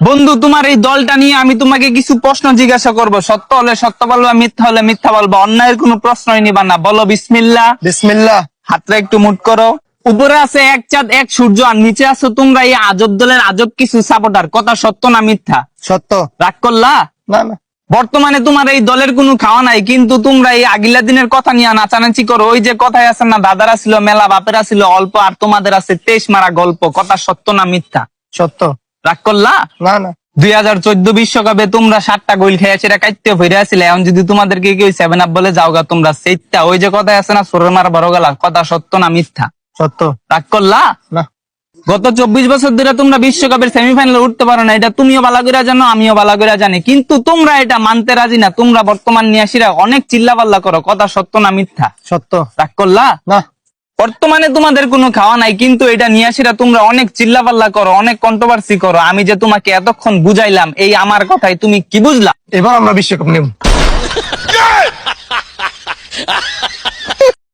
বন্ধু, তোমার এই দলটা নিয়ে আমি তোমাকে কিছু প্রশ্ন জিজ্ঞাসা করব। সত্য হলে সত্য বলবা, মিথ্যা হলে মিথ্যা বলবা। অন্যায়ের কোনো প্রশ্নই নিবা না। বলো বিসমিল্লাহ। বিসমিল্লাহ। হাতটা একটু মুট করো। উপরে আছে এক চাঁদ এক সূর্য, আর নিচে আছো তোমরা এই আজব দলের আজব কিছু সাপোর্টার। কথা সত্য না মিথ্যা? সত্য। রাগ করলা? না না। বর্তমানে তোমার এই দলের কোনো খাওয়া নাই, কিন্তু তোমরা এই আগিলা দিনের কথা নিয়ে নাচানাচি করো। ওই যে কথায় আছে না, দাদারা ছিল মেলা, বাপেরা ছিল অল্প, আর তোমাদের আছে 23 মারা গল্প। কথা সত্য না মিথ্যা? সত্য। রাগ করলা? না না। 2014 বিশ্বকাপে তোমরা 7টা গোল খেয়েছে, এটা কাইতে ফিরে আসলে। এখন যদি তোমাদেরকে কেউ 7 আপ বলে যাওগা, তোমরা সেইটা ওই যে কথায় আছে না, সোরের মারা বড় গেলা। কথা সত্য না মিথ্যা? সত্য। রাগ করলা? না। গত 24 বছর ধরে তোমরা বিশ্বকাপের সেমিফাইনালে উঠতে পারো না, এটা তুমিও ভালো করে জানো, আমিও ভালো করে জানি। কিন্তু তোমরা এটা মানতে রাজি না। তোমরা বর্তমান নিয়াসীরা অনেক চিল্লাপাল্লা করো। কথা সত্য না মিথ্যা? সত্য। রাগ করলা? না। বর্তমানে তোমাদের কোনো খাওয়া নাই, কিন্তু এটা নিয়াসীরা তোমরা অনেক চিল্লাপাল্লা করো, অনেক কন্ট্রোভার্সি করো। আমি যে তোমাকে এতক্ষণ বুঝাইলাম, এই আমার কথাই তুমি কি বুঝলা? এবার আমরা বিশ্বকাপ নেব।